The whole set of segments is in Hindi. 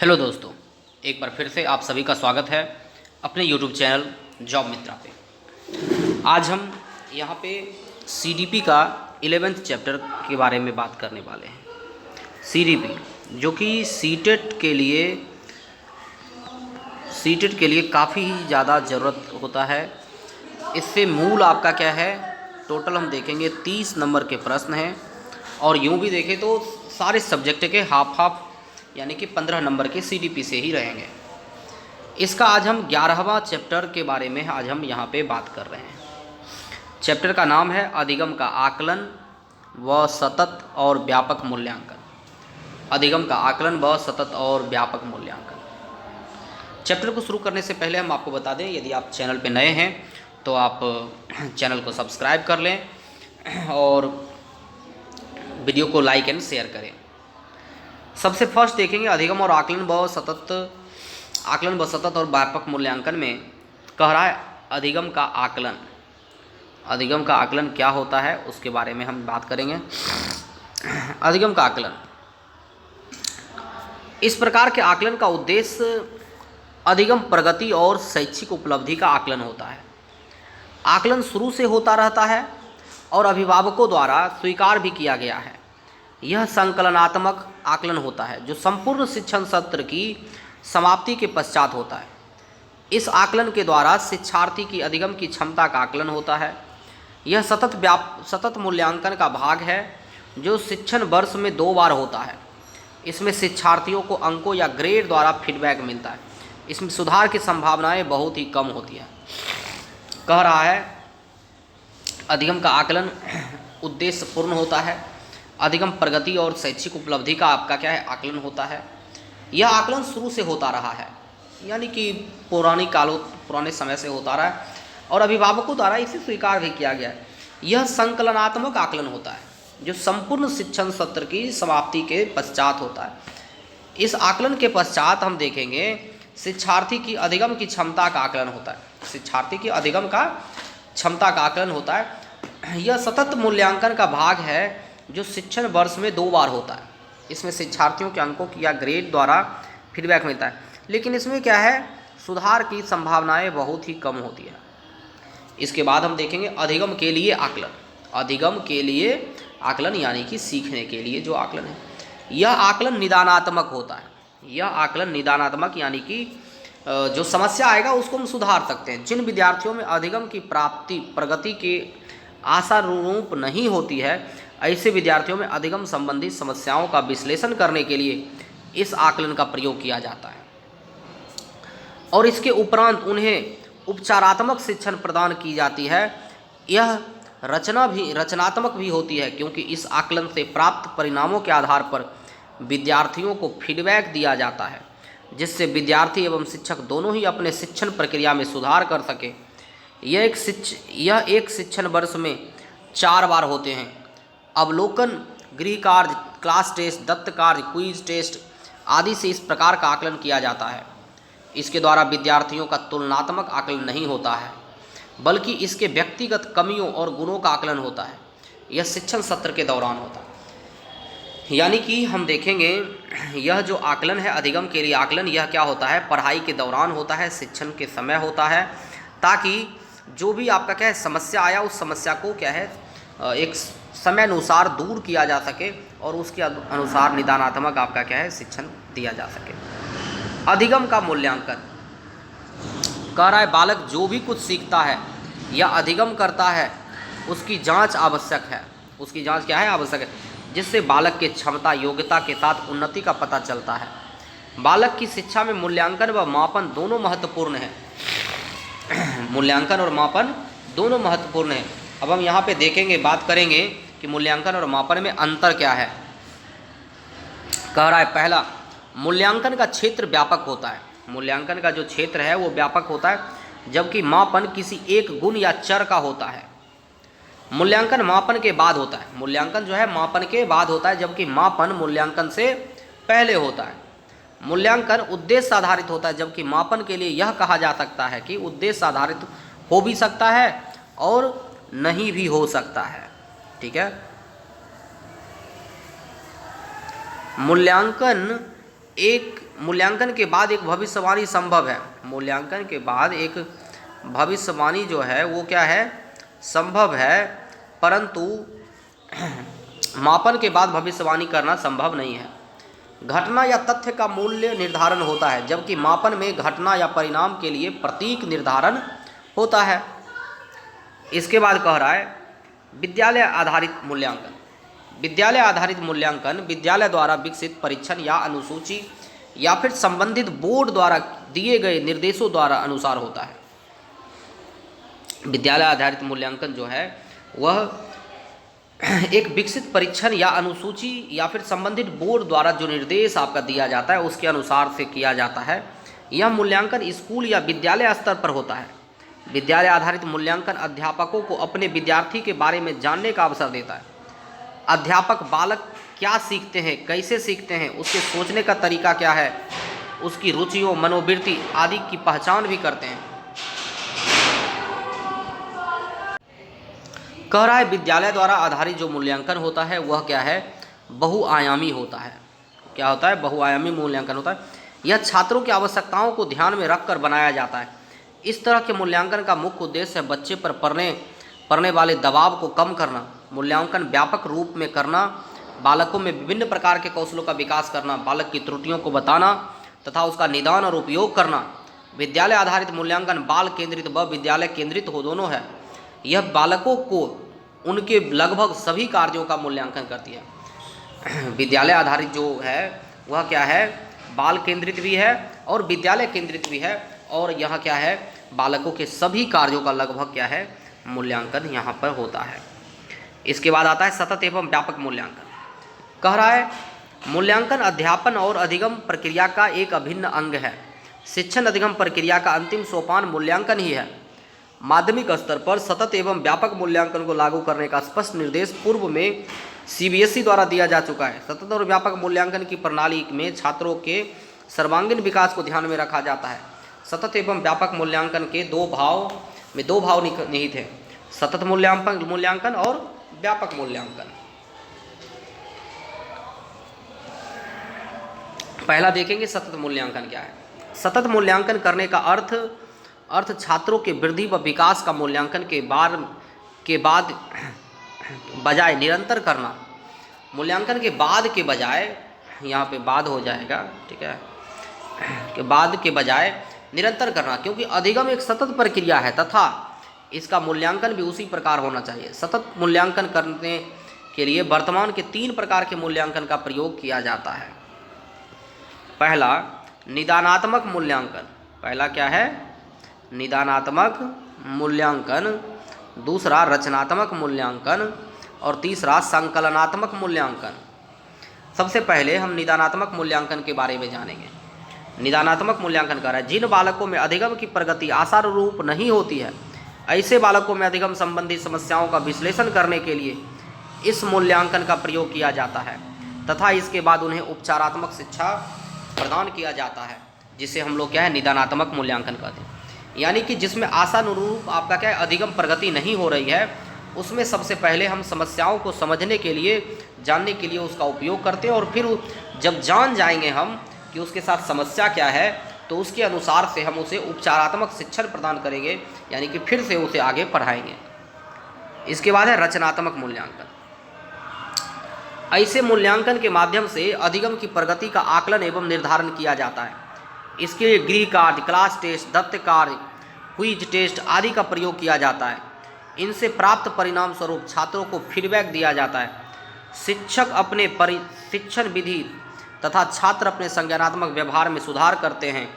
हेलो दोस्तों, एक बार फिर से आप सभी का स्वागत है अपने YouTube चैनल जॉब मित्रा पे। आज हम यहाँ पे CDP का 11th चैप्टर के बारे में बात करने वाले हैं। CDP जो कि सीटेट के लिए काफ़ी ज़्यादा ज़रूरत होता है। इससे मूल आपका क्या है, टोटल हम देखेंगे 30 नंबर के प्रश्न हैं और यूँ भी देखें तो सारे सब्जेक्ट के हाफ यानी कि 15 नंबर के CDP से ही रहेंगे। इसका आज हम 11वां चैप्टर के बारे में आज हम यहाँ पे बात कर रहे हैं। चैप्टर का नाम है अधिगम का आकलन व सतत और व्यापक मूल्यांकन। अधिगम का आकलन व सतत और व्यापक मूल्यांकन। चैप्टर को शुरू करने से पहले हम आपको बता दें, यदि आप चैनल पे नए हैं तो आप चैनल को सब्सक्राइब कर लें और वीडियो को लाइक एंड शेयर करें। सबसे फर्स्ट देखेंगे अधिगम और आकलन व सतत और व्यापक मूल्यांकन में कह रहा है अधिगम का आकलन। अधिगम का आकलन क्या होता है उसके बारे में हम बात करेंगे। अधिगम का आकलन, इस प्रकार के आकलन का उद्देश्य अधिगम प्रगति और शैक्षिक उपलब्धि का आकलन होता है। आकलन शुरू से होता रहता है और अभिभावकों द्वारा स्वीकार भी किया गया है। यह संकलनात्मक आकलन होता है जो संपूर्ण शिक्षण सत्र की समाप्ति के पश्चात होता है। इस आकलन के द्वारा शिक्षार्थी की अधिगम की क्षमता का आकलन होता है। यह सतत मूल्यांकन का भाग है जो शिक्षण वर्ष में 2 बार होता है। इसमें शिक्षार्थियों को अंकों या ग्रेड द्वारा फीडबैक मिलता है। इसमें सुधार की संभावनाएं बहुत ही कम होती हैं। कह रहा है अधिगम का आकलन उद्देश्य पूर्ण होता है। अधिगम प्रगति और शैक्षिक उपलब्धि का आपका क्या है, आकलन होता है। यह आकलन शुरू से होता रहा है, यानी कि पुराने समय से होता रहा है और अभिभावकों द्वारा इसे स्वीकार भी किया गया है। यह संकलनात्मक आकलन होता है जो संपूर्ण शिक्षण सत्र की समाप्ति के पश्चात होता है। इस आकलन के पश्चात हम देखेंगे शिक्षार्थी की अधिगम की क्षमता का आकलन होता है। शिक्षार्थी की अधिगम का क्षमता का आकलन होता है। यह सतत मूल्यांकन का भाग है जो शिक्षण वर्ष में 2 बार होता है। इसमें शिक्षार्थियों के अंकों की या ग्रेड द्वारा फीडबैक मिलता है, लेकिन इसमें क्या है, सुधार की संभावनाएं बहुत ही कम होती है। इसके बाद हम देखेंगे अधिगम के लिए आकलन। अधिगम के लिए आकलन यानी कि सीखने के लिए जो आकलन है, यह आकलन निदानात्मक होता है। यह आकलन निदानात्मक यानी कि जो समस्या आएगा उसको हम सुधार सकते हैं। जिन विद्यार्थियों में अधिगम की प्रगति के आशानुरूप नहीं होती है, ऐसे विद्यार्थियों में अधिगम संबंधी समस्याओं का विश्लेषण करने के लिए इस आकलन का प्रयोग किया जाता है और इसके उपरांत उन्हें उपचारात्मक शिक्षण प्रदान की जाती है। यह रचनात्मक भी होती है क्योंकि इस आकलन से प्राप्त परिणामों के आधार पर विद्यार्थियों को फीडबैक दिया जाता है, जिससे विद्यार्थी एवं शिक्षक दोनों ही अपने शिक्षण प्रक्रिया में सुधार कर सके। यह एक शिक्षण वर्ष में 4 बार होते हैं। अवलोकन, गृह कार्य, क्लास टेस्ट, दत्त कार्य, क्विज टेस्ट आदि से इस प्रकार का आकलन किया जाता है। इसके द्वारा विद्यार्थियों का तुलनात्मक आकलन नहीं होता है, बल्कि इसके व्यक्तिगत कमियों और गुणों का आकलन होता है। यह शिक्षण सत्र के दौरान होता है। यानी कि हम देखेंगे यह जो आकलन है, अधिगम के लिए आकलन, यह क्या होता है, पढ़ाई के दौरान होता है, शिक्षण के समय होता है, ताकि जो भी आपका क्या है समस्या आया उस समस्या को क्या है एक समय अनुसार दूर किया जा सके और उसके अनुसार निदानात्मक आपका क्या है शिक्षण दिया जा सके। अधिगम का मूल्यांकन कह रहा है बालक जो भी कुछ सीखता है या अधिगम करता है उसकी जांच आवश्यक है। उसकी जांच क्या है, आवश्यक है, जिससे बालक के क्षमता योग्यता के साथ उन्नति का पता चलता है। बालक की शिक्षा में मूल्यांकन व मापन दोनों महत्वपूर्ण हैं। मूल्यांकन और मापन दोनों महत्वपूर्ण हैं। अब हम यहाँ पे देखेंगे, बात करेंगे कि मूल्यांकन और मापन में अंतर क्या है। कह रहा है पहला, मूल्यांकन का क्षेत्र व्यापक होता है। मूल्यांकन का जो क्षेत्र है वो व्यापक होता है, जबकि मापन किसी एक गुण या चर का होता है। मूल्यांकन मापन के बाद होता है। मूल्यांकन जो है मापन के बाद होता है, जबकि मापन मूल्यांकन से पहले होता है। मूल्यांकन उद्देश्य आधारित होता है, जबकि मापन के लिए यह कहा जा सकता है कि उद्देश्य आधारित हो भी सकता है और नहीं भी हो सकता है। ठीक है, मूल्यांकन एक मूल्यांकन के बाद एक भविष्यवाणी संभव है। मूल्यांकन के बाद एक भविष्यवाणी जो है वो क्या है, संभव है, परंतु मापन के बाद भविष्यवाणी करना संभव नहीं है। घटना या तथ्य का मूल्य निर्धारण होता है, जबकि मापन में घटना या परिणाम के लिए प्रतीक निर्धारण होता है। इसके बाद कह रहा है विद्यालय आधारित मूल्यांकन। विद्यालय आधारित मूल्यांकन विद्यालय द्वारा विकसित परीक्षण या अनुसूची या फिर संबंधित बोर्ड द्वारा दिए गए निर्देशों द्वारा अनुसार होता है। विद्यालय आधारित मूल्यांकन जो है वह एक विकसित परीक्षण या अनुसूची या फिर संबंधित बोर्ड द्वारा जो निर्देश आपका दिया जाता है उसके अनुसार से किया जाता है। यह मूल्यांकन स्कूल या विद्यालय स्तर पर होता है। विद्यालय आधारित मूल्यांकन अध्यापकों को अपने विद्यार्थी के बारे में जानने का अवसर देता है। अध्यापक बालक क्या सीखते हैं, कैसे सीखते हैं, उसके सोचने का तरीका क्या है, उसकी रुचियों, मनोवृत्ति आदि की पहचान भी करते हैं। कह रहा है विद्यालय द्वारा आधारित जो मूल्यांकन होता है वह क्या है, बहुआयामी होता है। क्या होता है, बहुआयामी मूल्यांकन होता है। यह छात्रों की आवश्यकताओं को ध्यान में रखकर बनाया जाता है। इस तरह के मूल्यांकन का मुख्य उद्देश्य है बच्चे पर पड़ने वाले दबाव को कम करना, मूल्यांकन व्यापक रूप में करना, बालकों में विभिन्न प्रकार के कौशलों का विकास करना, बालक की त्रुटियों को बताना तथा उसका निदान और उपयोग करना। विद्यालय आधारित मूल्यांकन बाल केंद्रित व विद्यालय केंद्रित हो दोनों है। यह बालकों को उनके लगभग सभी कार्यों का मूल्यांकन करती है। विद्यालय आधारित जो है वह क्या है, बाल केंद्रित भी है और विद्यालय केंद्रित भी है, और यह क्या है, बालकों के सभी कार्यों का लगभग क्या है, मूल्यांकन यहाँ पर होता है। इसके बाद आता है सतत एवं व्यापक मूल्यांकन। कह रहा है मूल्यांकन अध्यापन और अधिगम प्रक्रिया का एक अभिन्न अंग है। शिक्षण अधिगम प्रक्रिया का अंतिम सोपान मूल्यांकन ही है। माध्यमिक स्तर पर सतत एवं व्यापक मूल्यांकन को लागू करने का स्पष्ट निर्देश पूर्व में सीबीएसई द्वारा दिया जा चुका है। सतत और व्यापक मूल्यांकन की प्रणाली में छात्रों के सर्वांगीण विकास को ध्यान में रखा जाता है। सतत एवं व्यापक मूल्यांकन के दो भाव निहित हैं, सतत मूल्यांकन और व्यापक मूल्यांकन। पहला देखेंगे सतत मूल्यांकन क्या है। सतत मूल्यांकन करने का अर्थ छात्रों के वृद्धि व विकास का मूल्यांकन के बाद बजाय निरंतर करना। मूल्यांकन के बाद के बजाय, यहाँ पे बाद हो जाएगा, ठीक है, के बाद के बजाय निरंतर करना, क्योंकि अधिगम एक सतत प्रक्रिया है तथा इसका मूल्यांकन भी उसी प्रकार होना चाहिए। सतत मूल्यांकन करने के लिए वर्तमान के 3 प्रकार के मूल्यांकन का प्रयोग किया जाता है। पहला निदानात्मक मूल्यांकन। पहला क्या है, निदानात्मक मूल्यांकन। दूसरा रचनात्मक मूल्यांकन और तीसरा संकलनात्मक मूल्यांकन। सबसे पहले हम निदानात्मक मूल्यांकन के बारे में जानेंगे। निदानात्मक मूल्यांकन कर रहा है जिन बालकों में अधिगम की प्रगति आशानुरूप नहीं होती है, ऐसे बालकों में अधिगम संबंधी समस्याओं का विश्लेषण करने के लिए इस मूल्यांकन का प्रयोग किया जाता है तथा इसके बाद उन्हें उपचारात्मक शिक्षा प्रदान किया जाता है, जिसे हम लोग क्या है, निदानात्मक मूल्यांकन कहते हैं। यानी कि जिसमें आशानुरूप आपका क्या है, अधिगम प्रगति नहीं हो रही है, उसमें सबसे पहले हम समस्याओं को समझने के लिए, जानने के लिए उसका उपयोग करते हैं, और फिर जब जान जाएंगे हम कि उसके साथ समस्या क्या है, तो उसके अनुसार से हम उसे उपचारात्मक शिक्षण प्रदान करेंगे, यानी कि फिर से उसे आगे पढ़ाएंगे। इसके बाद है रचनात्मक मूल्यांकन। ऐसे मूल्यांकन के माध्यम से अधिगम की प्रगति का आकलन एवं निर्धारण किया जाता है। इसके लिए गृह कार्य, क्लास टेस्ट, दत्त कार्य, क्विज टेस्ट आदि का प्रयोग किया जाता है। इनसे प्राप्त परिणाम स्वरूप छात्रों को फीडबैक दिया जाता है। शिक्षक अपने शिक्षण विधि तथा छात्र अपने संज्ञानात्मक व्यवहार में सुधार करते हैं।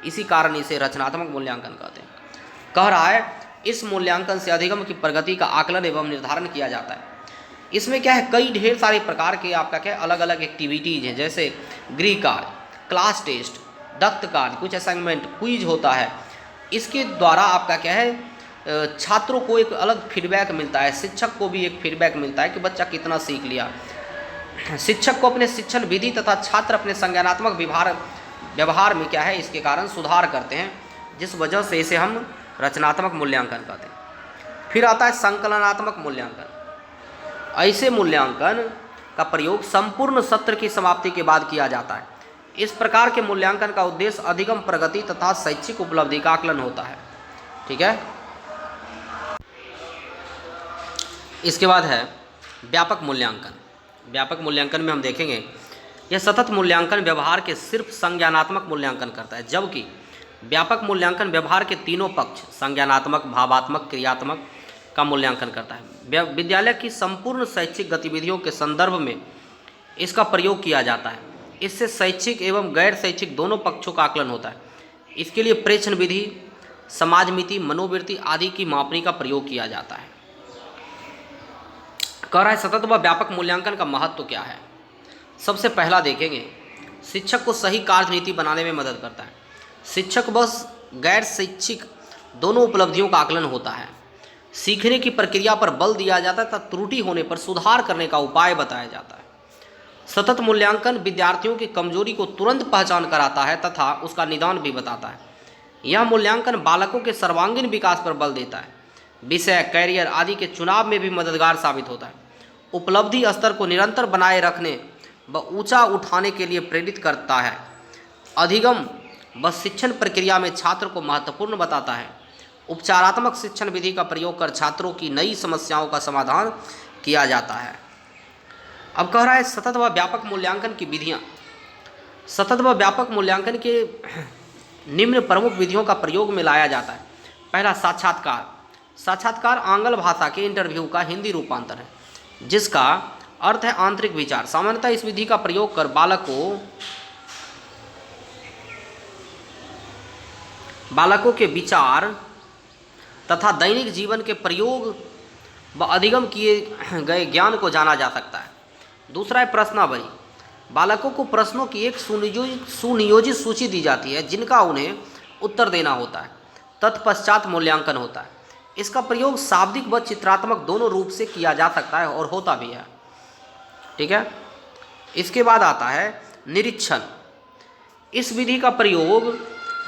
इसी कारण इसे रचनात्मक मूल्यांकन कहते हैं। कह रहा है इस मूल्यांकन से अधिगम की प्रगति का आकलन एवं निर्धारण किया जाता है। इसमें क्या है, कई ढेर सारे प्रकार के आपका क्या अलग अलग एक्टिविटीज़ हैं, जैसे गृह कार्य, क्लास टेस्ट, दत्त कार्य, कुछ असाइनमेंट, क्विज होता है। इसके द्वारा आपका क्या है, छात्रों को एक अलग फीडबैक मिलता है, शिक्षक को भी एक फीडबैक मिलता है कि बच्चा कितना सीख लिया। शिक्षक को अपने शिक्षण विधि तथा छात्र अपने संज्ञानात्मक व्यवहार में क्या है, इसके कारण सुधार करते हैं, जिस वजह से इसे हम रचनात्मक मूल्यांकन कहते हैं। फिर आता है संकलनात्मक मूल्यांकन। ऐसे मूल्यांकन का प्रयोग संपूर्ण सत्र की समाप्ति के बाद किया जाता है। इस प्रकार के मूल्यांकन का उद्देश्य अधिगम प्रगति तथा शैक्षिक उपलब्धि का आकलन होता है। ठीक है। इसके बाद है व्यापक मूल्यांकन। व्यापक मूल्यांकन में हम देखेंगे यह सतत मूल्यांकन व्यवहार के सिर्फ संज्ञानात्मक मूल्यांकन करता है, जबकि व्यापक मूल्यांकन व्यवहार के तीनों पक्ष संज्ञानात्मक, भावात्मक, क्रियात्मक का मूल्यांकन करता है। विद्यालय की संपूर्ण शैक्षिक गतिविधियों के संदर्भ में इसका प्रयोग किया जाता है। इससे शैक्षिक एवं गैर शैक्षिक दोनों पक्षों का आकलन होता है। इसके लिए प्रेक्षण विधि, समाजमिति, मनोवृत्ति आदि की मापनी का प्रयोग किया जाता है। कह रहा है सतत व व्यापक मूल्यांकन का महत्व क्या है। सबसे पहला देखेंगे, शिक्षक को सही कार्यनीति बनाने में मदद करता है। शिक्षक व गैर शैक्षिक दोनों उपलब्धियों का आकलन होता है। सीखने की प्रक्रिया पर बल दिया जाता है तथा त्रुटि होने पर सुधार करने का उपाय बताया जाता है। सतत मूल्यांकन विद्यार्थियों की कमजोरी को तुरंत पहचान कराता है तथा उसका निदान भी बताता है। यह मूल्यांकन बालकों के सर्वांगीण विकास पर बल देता है। विषय, कैरियर आदि के चुनाव में भी मददगार साबित होता है। उपलब्धि स्तर को निरंतर बनाए रखने व ऊंचा उठाने के लिए प्रेरित करता है। अधिगम व शिक्षण प्रक्रिया में छात्र को महत्वपूर्ण बताता है। उपचारात्मक शिक्षण विधि का प्रयोग कर छात्रों की नई समस्याओं का समाधान किया जाता है। अब कह रहा है सतत व व्यापक मूल्यांकन की विधियाँ। सतत व व्यापक मूल्यांकन के निम्न प्रमुख विधियों का प्रयोग में लाया जाता है। पहला, साक्षात्कार। साक्षात्कार आंग्ल भाषा के इंटरव्यू का हिंदी रूपांतर है, जिसका अर्थ है आंतरिक विचार। सामान्यतः इस विधि का प्रयोग कर बालकों के विचार तथा दैनिक जीवन के प्रयोग व अधिगम किए गए ज्ञान को जाना जा सकता है। दूसरा है प्रश्नावली। बालकों को प्रश्नों की एक सुनियोजित सूची दी जाती है, जिनका उन्हें उत्तर देना होता है। तत्पश्चात मूल्यांकन होता है। इसका प्रयोग शाब्दिक व चित्रात्मक दोनों रूप से किया जा सकता है और होता भी है। ठीक है। इसके बाद आता है निरीक्षण। इस विधि का प्रयोग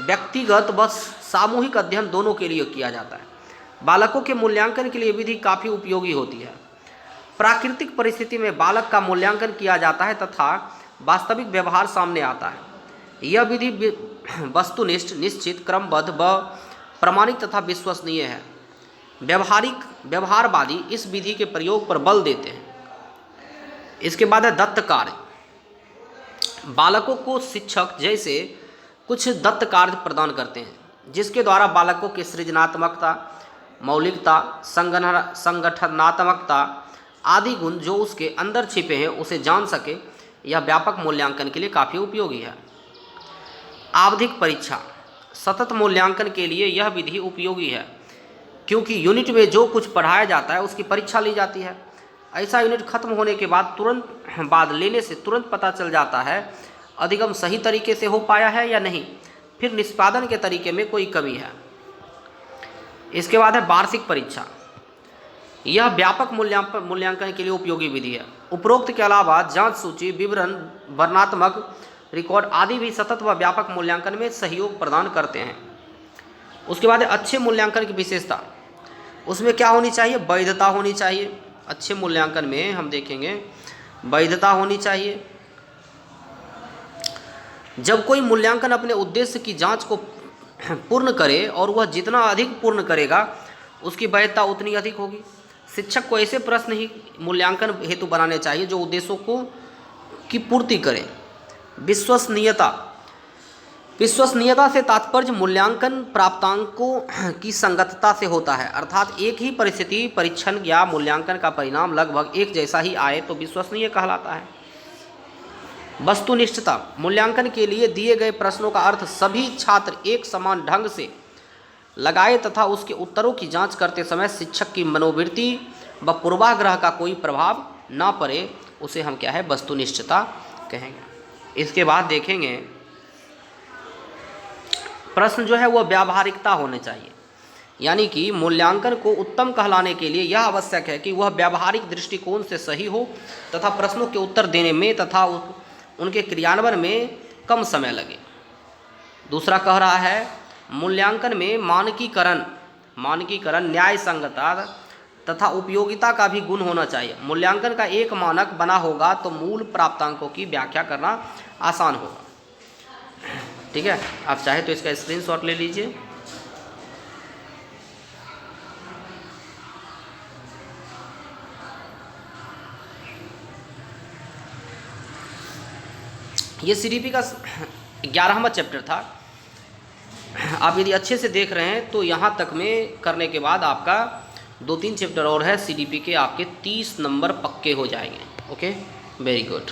व्यक्तिगत व सामूहिक अध्ययन दोनों के लिए किया जाता है। बालकों के मूल्यांकन के लिए विधि काफ़ी उपयोगी होती है। प्राकृतिक परिस्थिति में बालक का मूल्यांकन किया जाता है तथा वास्तविक व्यवहार सामने आता है। यह विधि वस्तुनिष्ठ, निश्चित, क्रमबद्ध व प्रमाणिक तथा विश्वसनीय है। व्यवहारवादी इस विधि के प्रयोग पर बल देते हैं। इसके बाद है दत्त कार्य। बालकों को शिक्षक जैसे कुछ दत्त कार्य प्रदान करते हैं, जिसके द्वारा बालकों की सृजनात्मकता, मौलिकता, संगठनात्मकता आदि गुण जो उसके अंदर छिपे हैं उसे जान सके। यह व्यापक मूल्यांकन के लिए काफ़ी उपयोगी है। आवधिक परीक्षा। सतत मूल्यांकन के लिए यह विधि उपयोगी है, क्योंकि यूनिट में जो कुछ पढ़ाया जाता है उसकी परीक्षा ली जाती है। ऐसा यूनिट खत्म होने के बाद लेने से तुरंत पता चल जाता है अधिगम सही तरीके से हो पाया है या नहीं, फिर निष्पादन के तरीके में कोई कमी है। इसके बाद है वार्षिक परीक्षा। यह व्यापक मूल्यांकन के लिए उपयोगी विधि है। उपरोक्त के अलावा जांच सूची, विवरण, वर्णनात्मक रिकॉर्ड आदि भी सतत व व्यापक मूल्यांकन में सहयोग प्रदान करते हैं। उसके बाद अच्छे मूल्यांकन की विशेषता। उसमें क्या होनी चाहिए? वैधता होनी चाहिए। अच्छे मूल्यांकन में हम देखेंगे वैधता होनी चाहिए। जब कोई मूल्यांकन अपने उद्देश्य की जांच को पूर्ण करे और वह जितना अधिक पूर्ण करेगा उसकी वैधता उतनी अधिक होगी। शिक्षक को ऐसे प्रश्न ही मूल्यांकन हेतु बनाने चाहिए जो उद्देश्यों की पूर्ति करें। विश्वसनीयता से तात्पर्य मूल्यांकन प्राप्तांकों की संगतता से होता है, अर्थात एक ही परिस्थिति, परीक्षण या मूल्यांकन का परिणाम लगभग एक जैसा ही आए तो विश्वसनीय कहलाता है। वस्तुनिष्ठता। मूल्यांकन के लिए दिए गए प्रश्नों का अर्थ सभी छात्र एक समान ढंग से लगाए तथा उसके उत्तरों की जांच करते समय शिक्षक की मनोवृत्ति व पूर्वाग्रह का कोई प्रभाव ना पड़े, उसे हम क्या है? वस्तुनिष्ठता कहेंगे। इसके बाद देखेंगे प्रश्न जो है वह व्यावहारिकता होने चाहिए, यानी कि मूल्यांकन को उत्तम कहलाने के लिए यह आवश्यक है कि वह व्यावहारिक दृष्टिकोण से सही हो तथा प्रश्नों के उत्तर देने में तथा उनके क्रियान्वयन में कम समय लगे। दूसरा कह रहा है मूल्यांकन में मानकीकरण, न्याय संगतता तथा उपयोगिता का भी गुण होना चाहिए। मूल्यांकन का एक मानक बना होगा तो मूल प्राप्तांकों की व्याख्या करना आसान होगा। ठीक है, आप चाहे तो इसका स्क्रीनशॉट ले लीजिए। ये सीडीपी का 11वां चैप्टर था। आप यदि अच्छे से देख रहे हैं तो यहाँ तक में करने के बाद आपका 2-3 चैप्टर और है सीडीपी के, आपके 30 नंबर पक्के हो जाएंगे। Okay, very good.